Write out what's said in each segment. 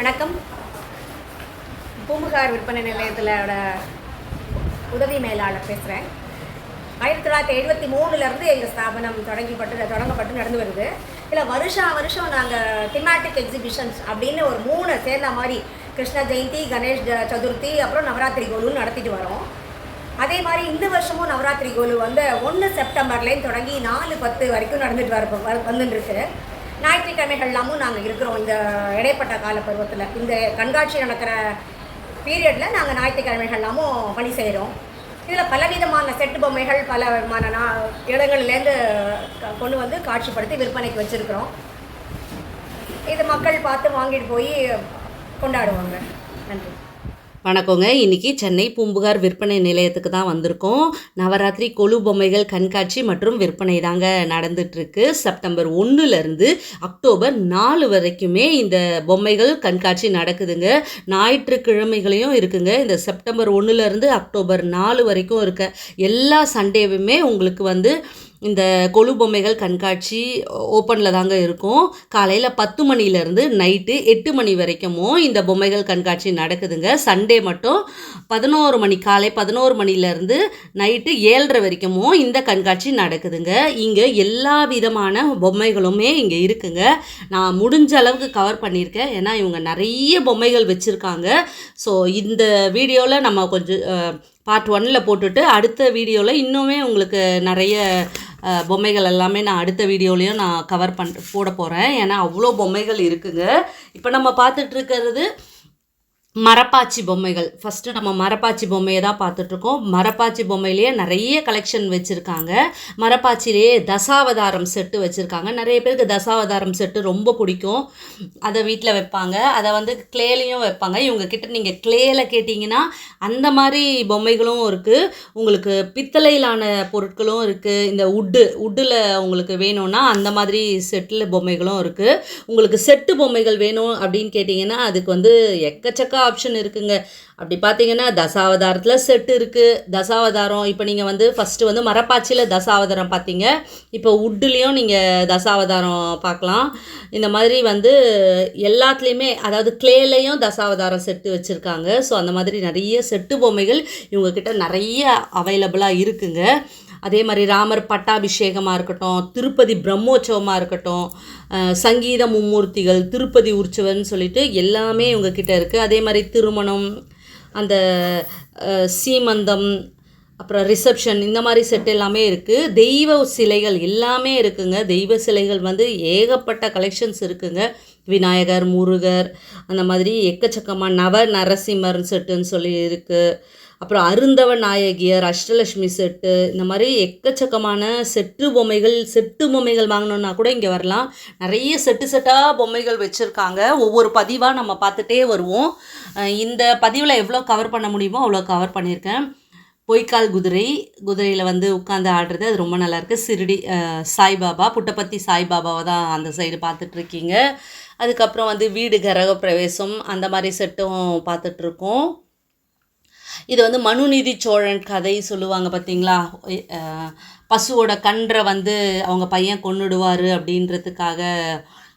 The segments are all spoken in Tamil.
வணக்கம். பூம்புகார் விற்பனை நிலையத்தில் உதவி மேலாளர் பேசுகிறேன். 1973 எங்கள் ஸ்தாபனம் தொடங்கப்பட்டு நடந்து வருது. இதில் வருஷம் நாங்கள் திமாட்டிக் எக்ஸிபிஷன்ஸ் அப்படின்னு ஒரு 3 சேர்ந்த மாதிரி கிருஷ்ண ஜெயந்தி, கணேஷ் சதுர்த்தி, அப்புறம் நவராத்திரி கோலுன்னு நடத்திட்டு வரோம். அதே மாதிரி இந்த வருஷமும் நவராத்திரி கோலு 1 செப்டம்பர்லேருந்து தொடங்கி 4/10 வரைக்கும் நடந்துட்டு வந்துட்டுருக்கு. ஞாயிற்றுக்கிழமைகள்லாமும் நாங்கள் இருக்கிறோம். இந்த இடைப்பட்ட கால பருவத்தில் இந்த கண்காட்சி நடக்கிற பீரியடில் நாங்கள் ஞாயிற்றுக்கிழமைகள்லாமும் பணி செய்கிறோம். இதில் பலவிதமான செட்டு பொம்மைகள் பல விதமான இடங்கள்லேருந்து கொண்டு வந்து காட்சிப்படுத்தி விற்பனைக்கு வச்சுருக்கிறோம். இது மக்கள் பார்த்து வாங்கிட்டு போய் கொண்டாடுவாங்க. நன்றி. வணக்கங்க. இன்றைக்கி சென்னை பூம்புகார் விற்பனை நிலையத்துக்கு தான் வந்திருக்கோம். நவராத்திரி கொலு பொம்மைகள் கண்காட்சி மற்றும் விற்பனை தாங்க நடந்துகிட்ருக்கு. செப்டம்பர் 1லேருந்து அக்டோபர் 4 வரைக்குமே இந்த பொம்மைகள் கண்காட்சி நடக்குதுங்க. ஞாயிற்றுக்கிழமைகளையும் இருக்குங்க. இந்த செப்டம்பர் 1லேருந்து அக்டோபர் 4 வரைக்கும் இருக்க எல்லா சண்டேவுமே உங்களுக்கு இந்த கொலு பொம்மைகள் கண்காட்சி ஓப்பனில் தாங்க இருக்கும். காலையில் 10 மணிலேருந்து நைட்டு 8 மணி வரைக்கும் இந்த பொம்மைகள் கண்காட்சி நடக்குதுங்க. சண்டே மட்டும் 11 மணி, காலை 11 மணிலேருந்து நைட்டு 7:30 வரைக்கும் இந்த கண்காட்சி நடக்குதுங்க. இங்கே எல்லா விதமான பொம்மைகளுமே இங்கே இருக்குங்க. நான் முடிஞ்ச அளவுக்கு கவர் பண்ணியிருக்கேன். ஏன்னா இவங்க நிறைய பொம்மைகள் வச்சுருக்காங்க. ஸோ இந்த வீடியோவில் நம்ம கொஞ்சம் பார்ட் 1ல் போட்டுட்டு அடுத்த வீடியோவில் இன்னுமே உங்களுக்கு நிறைய பொம்மைகள் எல்லாமே நான் அடுத்த வீடியோலையும் நான் கவர் போட போகிறேன். ஏன்னா அவ்வளோ பொம்மைகள் இருக்குங்க. இப்போ நம்ம பார்த்துட்ருக்கிறது மரப்பாச்சி பொம்மைகள். ஃபஸ்ட்டு நம்ம மரப்பாச்சி பொம்மையை தான் பார்த்துட்ருக்கோம். மரப்பாச்சி பொம்மையிலேயே நிறைய கலெக்ஷன் வச்சுருக்காங்க. மரப்பாச்சிலேயே தசாவதாரம் செட்டு வச்சுருக்காங்க. நிறைய பேருக்கு தசாவதாரம் செட்டு ரொம்ப பிடிக்கும். அதை வீட்டில் வைப்பாங்க. அதை க்ளேலையும் வைப்பாங்க. இவங்கக்கிட்ட நீங்கள் க்ளேயில் கேட்டிங்கன்னா அந்த மாதிரி பொம்மைகளும் இருக்குது. உங்களுக்கு பித்தளையிலான பொருட்களும் இருக்குது. இந்த உட்டில் உங்களுக்கு வேணும்னா அந்த மாதிரி செட்டில் பொம்மைகளும் இருக்குது. உங்களுக்கு செட்டு பொம்மைகள் வேணும் அப்படின்னு கேட்டிங்கன்னா அதுக்கு எக்கச்சக்க ஆப்ஷன் இருக்குங்க. அப்படி பார்த்தீங்கன்னா தசாவதாரத்தில் செட்டு இருக்குது. தசாவதாரம் இப்போ நீங்கள் ஃபஸ்ட்டு மரப்பாச்சியில் தசாவதாரம் பார்த்தீங்க. இப்போ உட்டுலேயும் நீங்கள் தசாவதாரம் பார்க்கலாம். இந்த மாதிரி எல்லாத்துலேயுமே அதாவது க்ளேலையும் தசாவதாரம் செட்டு வச்சுருக்காங்க. ஸோ அந்த மாதிரி நிறைய செட்டு பொம்மைகள் இவங்கக்கிட்ட நிறைய அவைலபிளாக இருக்குங்க. அதே மாதிரி ராமர் பட்டாபிஷேகமாக இருக்கட்டும், திருப்பதி பிரம்மோற்சவமாக இருக்கட்டும், சங்கீத மும்மூர்த்திகள், திருப்பதி உற்சவம்னு சொல்லிட்டு எல்லாமே இவங்கக்கிட்ட இருக்குது. அதே மாதிரி திருமணம், அந்த சீமந்தம், அப்புறம் ரிசப்ஷன், இந்த மாதிரி செட் எல்லாமே இருக்குது. தெய்வ சிலைகள் எல்லாமே இருக்குங்க. தெய்வ சிலைகள் ஏகப்பட்ட கலெக்ஷன்ஸ் இருக்குங்க. விநாயகர், முருகர், அந்த மாதிரி எக்கச்சக்கமாக நவ நரசிம்மர் செட்டுன்னு சொல்லி இருக்குது. அப்புறம் அருந்தவ நாயகியர், அஷ்டலட்சுமி செட்டு, இந்த மாதிரி எக்கச்சக்கமான செட்டு பொம்மைகள் வாங்கணுன்னா கூட இங்கே வரலாம். நிறைய செட்டாக பொம்மைகள் வச்சுருக்காங்க. ஒவ்வொரு பதிவாக நம்ம பார்த்துட்டே வருவோம். இந்த பதிவில் எவ்வளோ கவர் பண்ண முடியுமோ அவ்வளோ கவர் பண்ணியிருக்கேன். பொய்க்கால் குதிரையில் உட்காந்து ஆடுறது அது ரொம்ப நல்லாயிருக்கு. சிறுடி சாய்பாபா, புட்டபர்த்தி சாய்பாபாவை தான் அந்த சைடு பார்த்துட்ருக்கீங்க. அதுக்கப்புறம் வீடு கிரக பிரவேசம் அந்த மாதிரி செட்டும் பார்த்துட்ருக்கோம். இது மனுநீதி சோழன் கதை சொல்லுவாங்க பார்த்தீங்களா. பசுவோட கன்றை அவங்க பையன் கொன்னுடுவார் அப்படின்றதுக்காக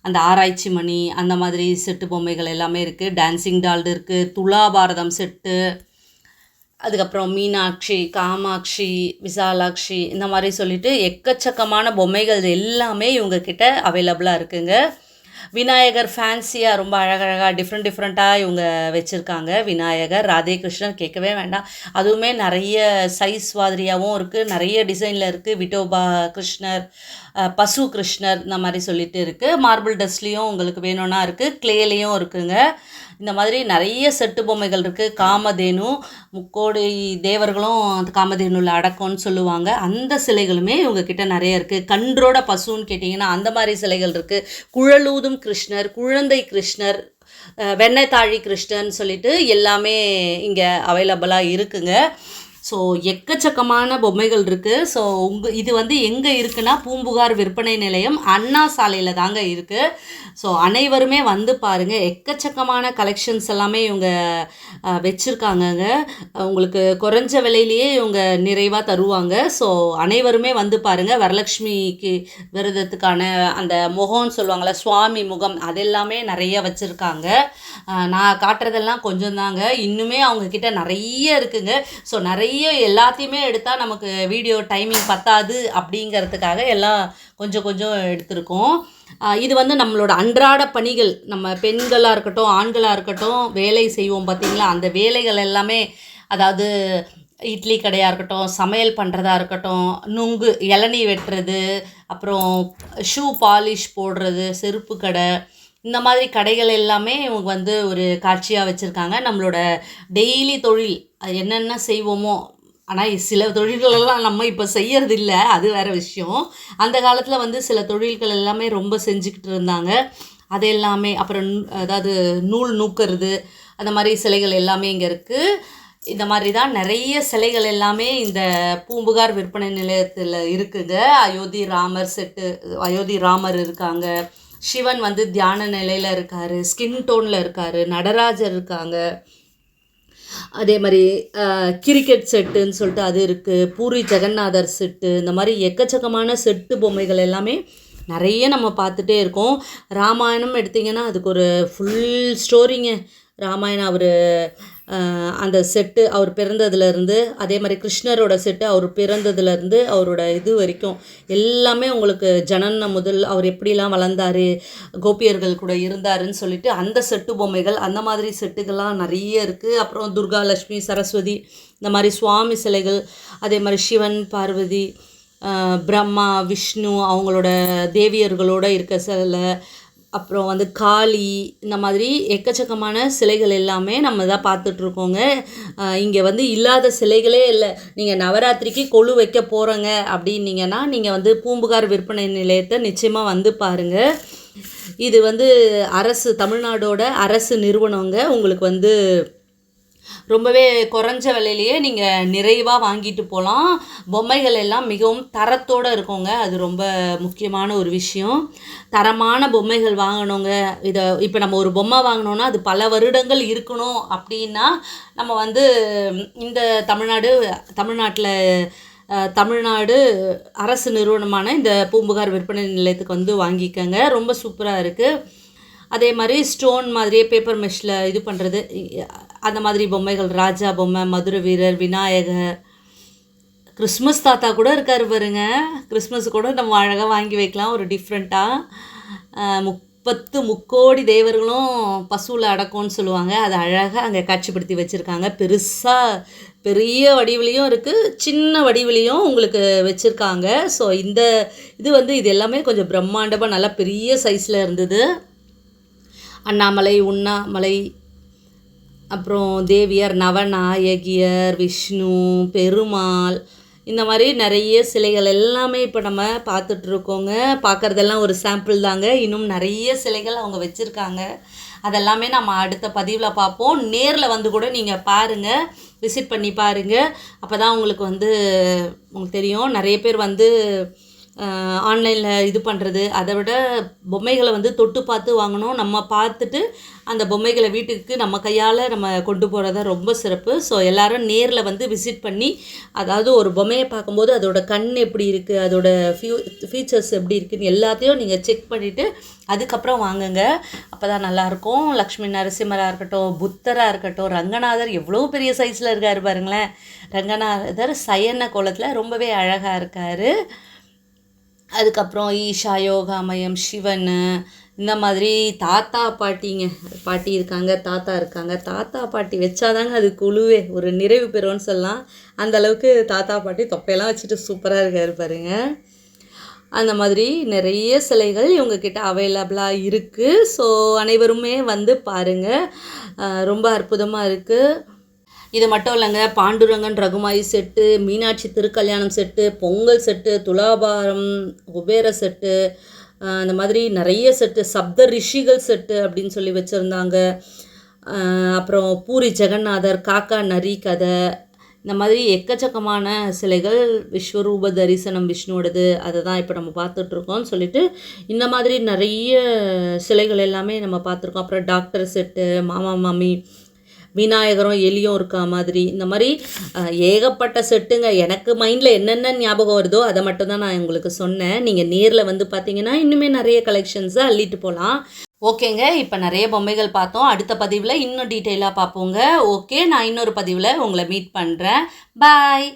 அந்த ஆராய்ச்சி மணி, அந்த மாதிரி செட்டு பொம்மைகள் எல்லாமே இருக்குது. டான்சிங் டால் இருக்குது. துலாபாரதம் செட்டு, அதுக்கப்புறம் மீனாட்சி, காமாட்சி, விசாலாட்சி, இந்த மாதிரி சொல்லிட்டு எக்கச்சக்கமான பொம்மைகள் எல்லாமே இவங்கக்கிட்ட அவைலபிளாக இருக்குங்க. விநாயகர் ஃபேன்சியாக ரொம்ப அழகழகாக டிஃப்ரெண்ட்டாக இவங்க வச்சுருக்காங்க. விநாயகர், ராதே கிருஷ்ணர் கேட்கவே வேண்டாம். அதுவுமே நிறைய சைஸ் மாதிரியாகவும் இருக்குது, நிறைய டிசைனில் இருக்குது. விட்டோபா கிருஷ்ணர், பசு கிருஷ்ணர், இந்த மாதிரி சொல்லிட்டு இருக்குது. மார்பிள் டஸ்ட்லேயும் உங்களுக்கு வேணும்னா இருக்குது. க்ளேலேயும் இருக்குங்க. இந்த மாதிரி நிறைய செட்டு பொம்மைகள் இருக்குது. காமதேனு, முக்கோடி தேவர்களும் அந்த காமதேனுவில் அடக்கம்னு சொல்லுவாங்க. அந்த சிலைகளுமே இவங்கக்கிட்ட நிறைய இருக்குது. கன்றோட பசுன்னு கேட்டிங்கன்னா அந்த மாதிரி சிலைகள் இருக்குது. குழலூதும் கிருஷ்ணர், குழந்தை கிருஷ்ணர், வெண்ணெய் தாழி கிருஷ்ணர்னு சொல்லிட்டு எல்லாமே இங்கே அவைலபிளாக இருக்குங்க. ஸோ எக்கச்சக்கமான பொம்மைகள் இருக்குது. ஸோ இது வந்து எங்கே இருக்குன்னா பூம்புகார் விற்பனை நிலையம் அண்ணா சாலையில் தாங்க இருக்குது. ஸோ அனைவருமே வந்து பாருங்கள், எக்கச்சக்கமான கலெக்ஷன்ஸ் எல்லாமே இவங்க வச்சுருக்காங்கங்க. உங்களுக்கு குறைஞ்ச விலையிலேயே இவங்க நிறைவாக தருவாங்க. ஸோ அனைவருமே வந்து பாருங்கள், வரலட்சுமிக்கு விரதத்துக்கான அந்த முகம்னு சொல்லுவாங்கள்ல, சுவாமி முகம், அதெல்லாமே நிறைய வச்சுருக்காங்க. நான் காட்டுறதெல்லாம் கொஞ்சம் தாங்க, இன்னுமே அவங்கக்கிட்ட நிறைய இருக்குங்க. ஸோ நிறைய எல்லாத்தையுமே எடுத்தால் நமக்கு வீடியோ டைமிங் பத்தாது அப்படிங்கிறதுக்காக எல்லாம் கொஞ்சம் கொஞ்சம் எடுத்திருக்கோம். இது வந்து நம்மளோட அன்றாட பணிகள், நம்ம பெண்களாக இருக்கட்டும் ஆண்களாக இருக்கட்டும் வேலை செய்வோம் பார்த்திங்களா, அந்த வேலைகள் எல்லாமே, அதாவது இட்லி கடையாக இருக்கட்டும், சமையல் பண்ணுறதா இருக்கட்டும், நுங்கு இளநீ வெட்டுறது, அப்புறம் ஷூ பாலிஷ் போடுறது, செருப்பு கடை, இந்த மாதிரி கடைகள் எல்லாமே இவங்க வந்து ஒரு காட்சியாக வச்சுருக்காங்க. நம்மளோட டெய்லி தொழில் என்னென்ன செய்வோமோ, ஆனால் சில தொழில்களெல்லாம் நம்ம இப்போ செய்யறது இல்லை, அது வேறு விஷயம். அந்த காலத்தில் வந்து சில தொழில்கள் எல்லாமே ரொம்ப செஞ்சுக்கிட்டு இருந்தாங்க, அது எல்லாமே. அப்புறம் அதாவது நூல் நூக்கிறது, அந்த மாதிரி சிலைகள் எல்லாமே இங்கே இருக்குது. இந்த மாதிரி தான் நிறைய சிலைகள் எல்லாமே இந்த பூம்புகார் விற்பனை நிலையத்தில் இருக்குங்க. அயோத்தி ராமர் செட்டு, அயோத்தி ராமர் இருக்காங்க, சிவன் வந்து தியான நிலையில் இருக்கார், ஸ்கின் டோனில் இருக்கார், நடராஜர் இருக்காங்க, அதே மாதிரி கிரிக்கெட் செட்டுன்னு சொல்லிட்டு அது இருக்குது, பூரி ஜெகநாதர் செட்டு, இந்த மாதிரி எக்கச்சக்கமான செட்டு பொம்மைகள் எல்லாமே நிறைய நம்ம பார்த்துட்டே இருக்கோம். ராமாயணம் எடுத்திங்கன்னா அதுக்கு ஒரு ஃபுல் ஸ்டோரிங்க. ராமாயணம் அவர் அந்த செட்டு அவர் பிறந்ததுலேருந்து, அதே மாதிரி கிருஷ்ணரோட செட்டு அவர் பிறந்ததுலேருந்து அவரோட இது வரைக்கும் எல்லாமே உங்களுக்கு ஜனனம் முதல் அவர் எப்படிலாம் வளர்ந்தார், கோபியர்கள் கூட இருந்தாருன்னு சொல்லிட்டு அந்த செட்டு பொம்மைகள், அந்த மாதிரி செட்டுகள்லாம் நிறைய இருக்குது. அப்புறம் துர்கா, லக்ஷ்மி, சரஸ்வதி, இந்த மாதிரி சுவாமி சிலைகள், அதே மாதிரி சிவன், பார்வதி, பிரம்மா, விஷ்ணு அவங்களோட தேவியர்களோடு இருக்க சிலை, அப்புறம் வந்து காளி, இந்த மாதிரி எக்கச்சக்கமான சிலைகள் எல்லாமே நம்ம தான் பார்த்துட்ருக்கோங்க. இங்கே வந்து இல்லாத சிலைகளே இல்லை. நீங்கள் நவராத்திரிக்கு கொலு வைக்க போகிறோங்க அப்படின்னீங்கன்னா நீங்கள் வந்து பூம்புகார் விற்பனை நிலையத்தை நிச்சயமாக வந்து பாருங்கள். இது வந்து அரசு, தமிழ்நாடோட அரசு நிறுவனங்க. உங்களுக்கு வந்து ரொம்பவே குறைஞ்ச விலையிலேயே நீங்கள் நிறைவாக வாங்கிட்டு போகலாம். பொம்மைகள் எல்லாம் மிகவும் தரத்தோடு இருக்குங்க, அது ரொம்ப முக்கியமான ஒரு விஷயம். தரமான பொம்மைகள் வாங்கணுங்க. இதை இப்போ நம்ம ஒரு பொம்மை வாங்கினோன்னா அது பல வருடங்கள் இருக்கணும் அப்படின்னா நம்ம வந்து இந்த தமிழ்நாட்டில் தமிழ்நாடு அரசு நிறுவனமான இந்த பூம்புகார் விற்பனை நிலையத்துக்கு வந்து வாங்கிக்கங்க, ரொம்ப சூப்பராக இருக்குது. அதே மாதிரி ஸ்டோன் மாதிரியே பேப்பர் மெஷ்ஷில் இது பண்ணுறது, அந்த மாதிரி பொம்மைகள், ராஜா பொம்மை, மதுரை வீரர், விநாயகர், கிறிஸ்மஸ் தாத்தா கூட இருக்கார் பாருங்க. கிறிஸ்மஸ் கூட நம்ம அழகாக வாங்கி வைக்கலாம் ஒரு டிஃப்ரெண்ட்டாக. 30 முக்கோடி தேவர்களும் பசுவில் அடக்கம்னு சொல்லுவாங்க, அதை அழகாக அங்கே காட்சிப்படுத்தி வச்சுருக்காங்க. பெருசாக பெரிய வடிவிலையும் இருக்குது, சின்ன வடிவிலையும் உங்களுக்கு வச்சுருக்காங்க. ஸோ இந்த இது எல்லாமே கொஞ்சம் பிரம்மாண்டமாக நல்லா பெரிய சைஸில் இருந்தது. அண்ணாமலை, உண்ணாமலை, அப்புறம் தேவியர், நவநாயகியர், விஷ்ணு, பெருமாள், இந்த மாதிரி நிறைய சிலைகள் எல்லாமே இப்போ நம்ம பார்த்துட்ருக்கோங்க. பார்க்குறதெல்லாம் ஒரு சாம்பிள் தாங்க, இன்னும் நிறைய சிலைகள் அவங்க வச்சுருக்காங்க. அதெல்லாமே நம்ம அடுத்த பதிவில் பார்ப்போம். நேரில் வந்து கூட நீங்கள் பாருங்கள், விசிட் பண்ணி பாருங்கள். அப்போ தான் உங்களுக்கு தெரியும். நிறைய பேர் வந்து ஆன்லைனில் இது பண்ணுறது, அதை விட பொம்மைகளை வந்து தொட்டு பார்த்து வாங்கணும். நம்ம பார்த்துட்டு அந்த பொம்மைகளை வீட்டுக்கு நம்ம கையால் நம்ம கொண்டு போகிறதா ரொம்ப சிறப்பு. ஸோ எல்லோரும் நேரில் வந்து விசிட் பண்ணி, அதாவது ஒரு பொம்மையை பார்க்கும்போது அதோட கண் எப்படி இருக்குது, அதோட ஃபீச்சர்ஸ் எப்படி இருக்குதுன்னு எல்லாத்தையும் நீங்கள் செக் பண்ணிவிட்டு அதுக்கப்புறம் வாங்குங்க, அப்போ தான் நல்லாயிருக்கும். லக்ஷ்மி நரசிம்மராக இருக்கட்டும், புத்தராக இருக்கட்டும், ரங்கநாதர் எவ்வளோ பெரிய சைஸில் இருக்கார் பாருங்களேன். ரங்கநாதர் சயன கோலத்தில் ரொம்பவே அழகாக இருக்கார். அதுக்கப்புறம் ஈஷா, யோகாமயம், சிவன், இந்த மாதிரி தாத்தா பாட்டி இருக்காங்க, தாத்தா இருக்காங்க. தாத்தா பாட்டி வச்சாதாங்க அது குழுவே ஒரு நிறைவு பெறும்னு சொல்லலாம். அந்தளவுக்கு தாத்தா பாட்டி தொப்பையெல்லாம் வச்சுட்டு சூப்பராக இருக்கார் பாருங்க. அந்த மாதிரி நிறைய சிலைகள் இவங்கக்கிட்ட அவைலபிளாக இருக்குது. ஸோ அனைவருமே வந்து பாருங்கள், ரொம்ப அற்புதமாக இருக்குது. இது மட்டும் இல்லைங்க, Pandurangan Rakhumai set, Meenakshi Thirukalyanam set, Pongal set, துலாபாரம், குபேர செட்டு, அந்த மாதிரி நிறைய செட்டு, சப்த ரிஷிகள் செட்டு அப்படின்னு சொல்லி வச்சுருந்தாங்க. அப்புறம் பூரி ஜெகநாதர், காக்கா நரி கதை, இந்த மாதிரி எக்கச்சக்கமான சிலைகள், விஸ்வரூப தரிசனம் விஷ்ணுவோடது, அதை தான் இப்போ நம்ம பார்த்துட்ருக்கோம்னு சொல்லிட்டு இந்த மாதிரி நிறைய சிலைகள் எல்லாமே நம்ம பார்த்துருக்கோம். அப்புறம் டாக்டர் செட்டு, மாமா மாமி, விநாயகரும் எலியும் இருக்கா மாதிரி, இந்த மாதிரி ஏகப்பட்ட செட்டுங்க. எனக்கு மைண்டில் என்னென்ன ஞாபகம் வருதோ அதை மட்டும் தான் நான் உங்களுக்கு சொன்னேன். நீங்கள் நேரில் வந்து பார்த்தீங்கன்னா இன்னுமே நிறைய கலெக்ஷன்ஸை அள்ளிட்டு போகலாம். ஓகேங்க, இப்போ நிறைய பொம்மைகள் பார்த்தோம். அடுத்த பதிவில் இன்னும் டீட்டெயிலாக பார்ப்போங்க. ஓகே, நான் இன்னொரு பதிவில் உங்களை மீட் பண்ணுறேன். பாய்.